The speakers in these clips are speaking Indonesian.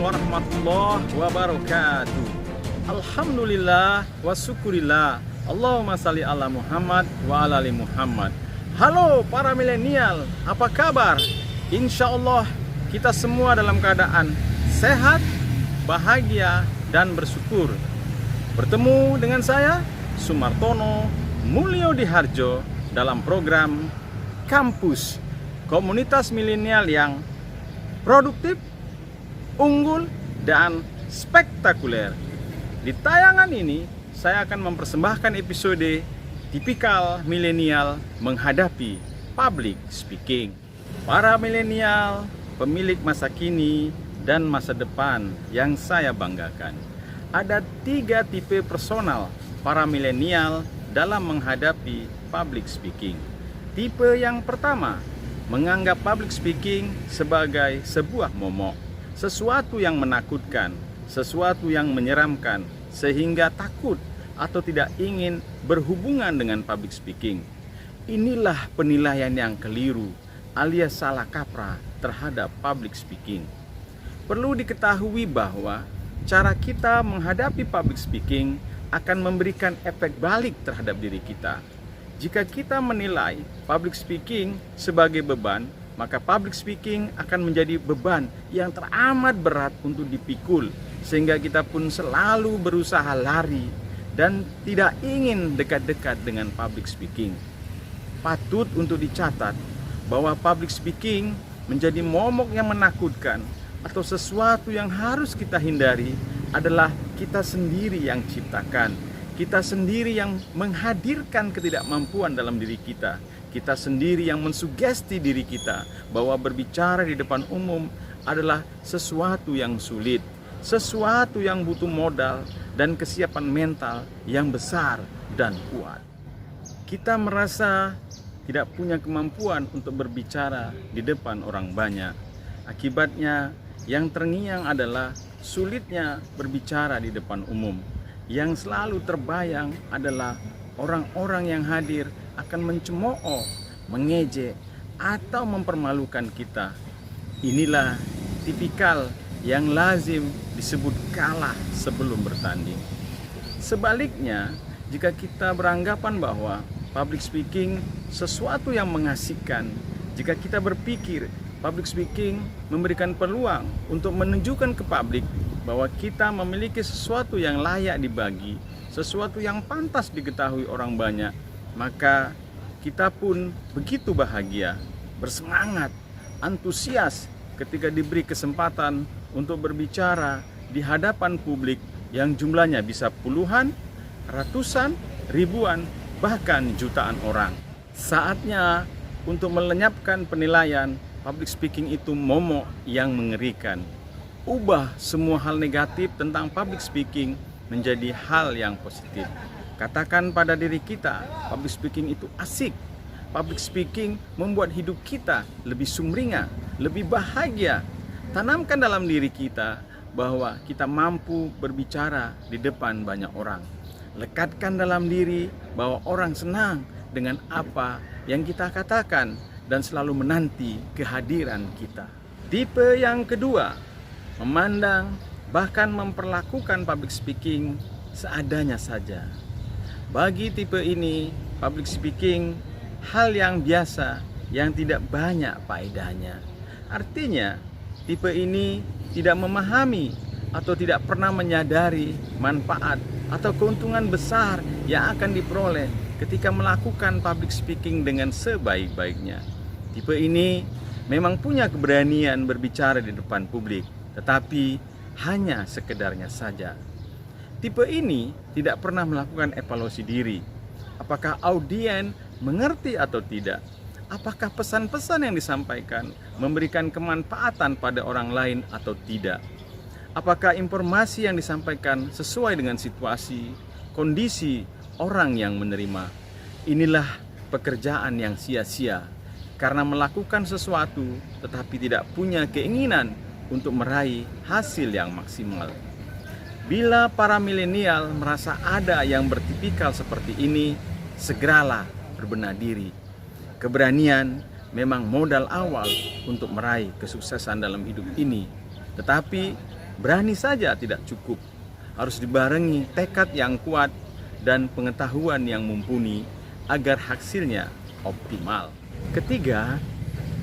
warahmatullahi wabarakatuh. Alhamdulillah wa syukurillah. Allahumma salli ala Muhammad wa ala ali Muhammad. Halo para milenial, apa kabar? Insya Allah kita semua dalam keadaan sehat, bahagia, dan bersyukur. Bertemu dengan saya, Sumartono Mulyo Diharjo, dalam program Kampus, komunitas milenial yang produktif, unggul, dan spektakuler. Di tayangan ini, saya akan mempersembahkan episode tipikal milenial menghadapi public speaking. Para milenial, pemilik masa kini dan masa depan yang saya banggakan. Ada 3 tipe personal para milenial dalam menghadapi public speaking. Tipe yang pertama, menganggap public speaking sebagai sebuah momok, sesuatu yang menakutkan, sesuatu yang menyeramkan, sehingga takut atau tidak ingin berhubungan dengan public speaking. Inilah penilaian yang keliru alias salah kaprah terhadap public speaking. Perlu diketahui bahwa cara kita menghadapi public speaking akan memberikan efek balik terhadap diri kita. Jika kita menilai public speaking sebagai beban, maka public speaking akan menjadi beban yang teramat berat untuk dipikul, sehingga kita pun selalu berusaha lari dan tidak ingin dekat-dekat dengan public speaking. Patut untuk dicatat bahwa public speaking menjadi momok yang menakutkan atau sesuatu yang harus kita hindari adalah kita sendiri yang ciptakan. Kita sendiri yang menghadirkan ketidakmampuan dalam diri kita. Kita sendiri yang mensugesti diri kita bahwa berbicara di depan umum adalah sesuatu yang sulit, sesuatu yang butuh modal dan kesiapan mental yang besar dan kuat. Kita merasa tidak punya kemampuan untuk berbicara di depan orang banyak. Akibatnya yang terngiang adalah sulitnya berbicara di depan umum. Yang selalu terbayang adalah orang-orang yang hadir akan mencemooh, mengejek, atau mempermalukan kita. Inilah tipikal yang lazim disebut kalah sebelum bertanding. Sebaliknya, jika kita beranggapan bahwa public speaking sesuatu yang mengasihkan, jika kita berpikir public speaking memberikan peluang untuk menunjukkan ke publik bahwa kita memiliki sesuatu yang layak dibagi, sesuatu yang pantas diketahui orang banyak, maka kita pun begitu bahagia, bersemangat, antusias ketika diberi kesempatan untuk berbicara di hadapan publik yang jumlahnya bisa puluhan, ratusan, ribuan, bahkan jutaan orang. Saatnya untuk melenyapkan penilaian public speaking itu momok yang mengerikan. Ubah semua hal negatif tentang public speaking menjadi hal yang positif. Katakan pada diri kita, public speaking itu asik. Public speaking membuat hidup kita lebih sumringah, lebih bahagia. Tanamkan dalam diri kita bahwa kita mampu berbicara di depan banyak orang. Lekatkan dalam diri bahwa orang senang dengan apa yang kita katakan dan selalu menanti kehadiran kita. Tipe yang kedua, memandang bahkan memperlakukan public speaking seadanya saja. Bagi tipe ini, public speaking hal yang biasa yang tidak banyak faedahnya. Artinya, tipe ini tidak memahami atau tidak pernah menyadari manfaat atau keuntungan besar yang akan diperoleh ketika melakukan public speaking dengan sebaik-baiknya. Tipe ini memang punya keberanian berbicara di depan publik, tetapi hanya sekedarnya saja. Tipe ini tidak pernah melakukan evaluasi diri. Apakah audien mengerti atau tidak? Apakah pesan-pesan yang disampaikan memberikan kemanfaatan pada orang lain atau tidak? Apakah informasi yang disampaikan sesuai dengan situasi, kondisi orang yang menerima? Inilah pekerjaan yang sia-sia karena melakukan sesuatu tetapi tidak punya keinginan untuk meraih hasil yang maksimal. Bila para milenial merasa ada yang bertipikal seperti ini, segeralah berbenah diri. Keberanian memang modal awal untuk meraih kesuksesan dalam hidup ini. Tetapi Berani saja tidak cukup, harus dibarengi tekad yang kuat dan pengetahuan yang mumpuni agar hasilnya optimal. Ketiga,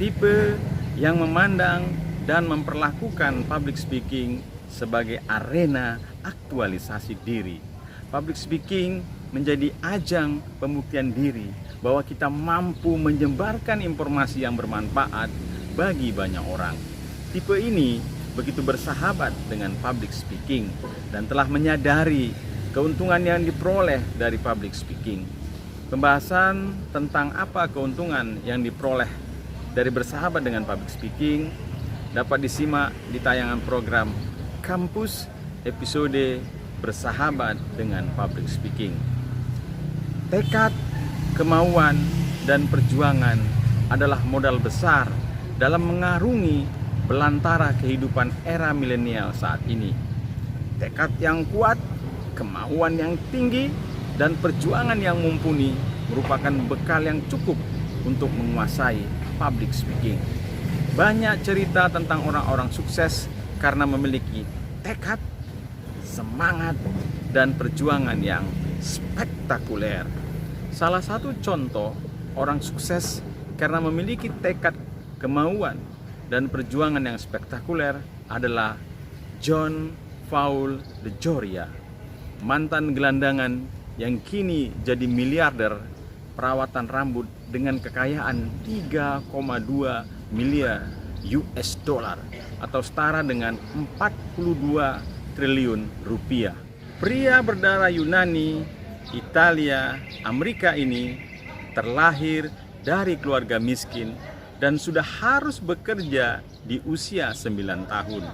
tipe yang memandang dan memperlakukan public speaking sebagai arena aktualisasi diri. Public speaking menjadi ajang pembuktian diri bahwa kita mampu menyebarkan informasi yang bermanfaat bagi banyak orang. Tipe ini begitu bersahabat dengan public speaking dan telah menyadari keuntungan yang diperoleh dari public speaking. Pembahasan tentang apa keuntungan yang diperoleh dari bersahabat dengan public speaking dapat disimak di tayangan program Kampus episode bersahabat dengan public speaking. Tekad, kemauan, dan perjuangan adalah modal besar dalam mengarungi belantara kehidupan era milenial saat ini. Tekad yang kuat, kemauan yang tinggi, dan perjuangan yang mumpuni merupakan bekal yang cukup untuk menguasai public speaking. Banyak cerita tentang orang-orang sukses karena memiliki tekad, semangat, dan perjuangan yang spektakuler. Salah satu contoh orang sukses karena memiliki tekad, kemauan, dan perjuangan yang spektakuler adalah John Paul DeJoria, mantan gelandangan yang kini jadi miliarder perawatan rambut dengan kekayaan 3,2 miliar US dollar atau setara dengan 42 triliun rupiah. Pria berdarah Yunani, Italia, Amerika ini terlahir dari keluarga miskin dan sudah harus bekerja di usia 9 tahun.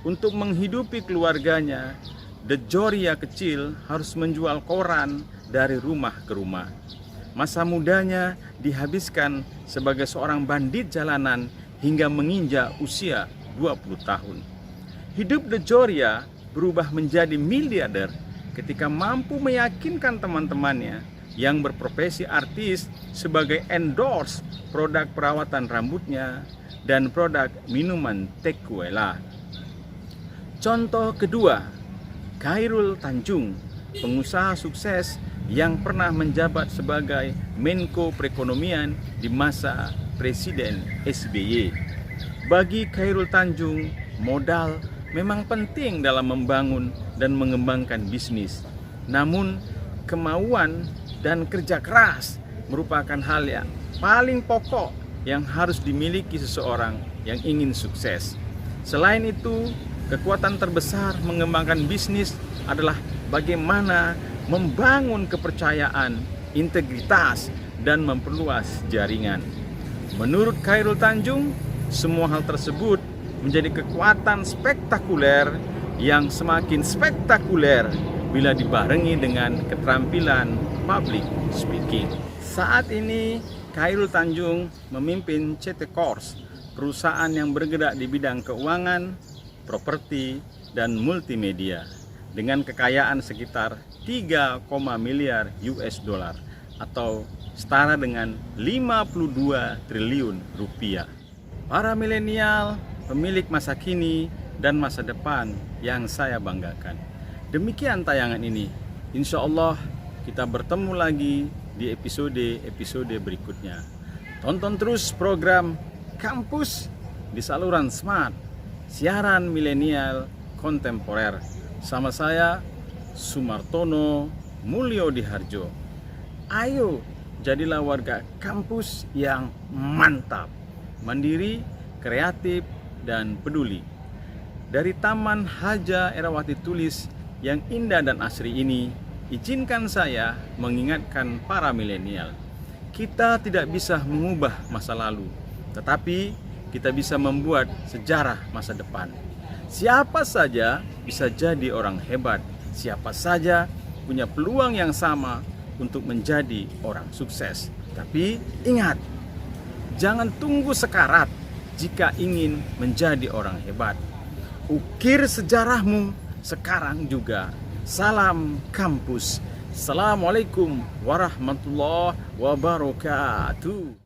Untuk menghidupi keluarganya, DeJoria kecil harus menjual koran dari rumah ke rumah. Masa mudanya dihabiskan sebagai seorang bandit jalanan hingga menginjak usia 20 tahun. Hidup DeJoria berubah menjadi miliarder ketika mampu meyakinkan teman-temannya yang berprofesi artis sebagai endorse produk perawatan rambutnya dan produk minuman tequila. Contoh kedua, Khairul Tanjung, pengusaha sukses yang pernah menjabat sebagai Menko Perekonomian di masa Presiden SBY. Bagi Khairul Tanjung, modal memang penting dalam membangun dan mengembangkan bisnis. Namun, kemauan dan kerja keras merupakan hal yang paling pokok yang harus dimiliki seseorang yang ingin sukses. Selain itu, kekuatan terbesar mengembangkan bisnis adalah bagaimana membangun kepercayaan, integritas, dan memperluas jaringan. Menurut Khairul Tanjung, semua hal tersebut menjadi kekuatan spektakuler yang semakin spektakuler bila dibarengi dengan keterampilan public speaking. Saat ini Khairul Tanjung memimpin CT Corp, perusahaan yang bergerak di bidang keuangan, properti, dan multimedia dengan kekayaan sekitar 3, miliar US dollar atau setara dengan 52 triliun rupiah. Para milenial, pemilik masa kini dan masa depan yang saya banggakan. Demikian tayangan ini. Insya Allah kita bertemu lagi di episode berikutnya. Tonton terus program Kampus di saluran Smart, siaran milenial kontemporer. Sama saya Sumartono Mulyo Diharjo. Ayo jadilah warga kampus yang mantap, mandiri, kreatif, dan peduli. Dari Taman Haja Erawati Tulis yang indah dan asri ini, izinkan saya mengingatkan para milenial. Kita tidak bisa mengubah masa lalu, tetapi kita bisa membuat sejarah masa depan. Siapa saja bisa jadi orang hebat, siapa saja punya peluang yang sama untuk menjadi orang sukses. Tapi ingat, jangan tunggu sekarat jika ingin menjadi orang hebat. Ukir sejarahmu sekarang juga. Salam kampus. Assalamualaikum warahmatullahi wabarakatuh.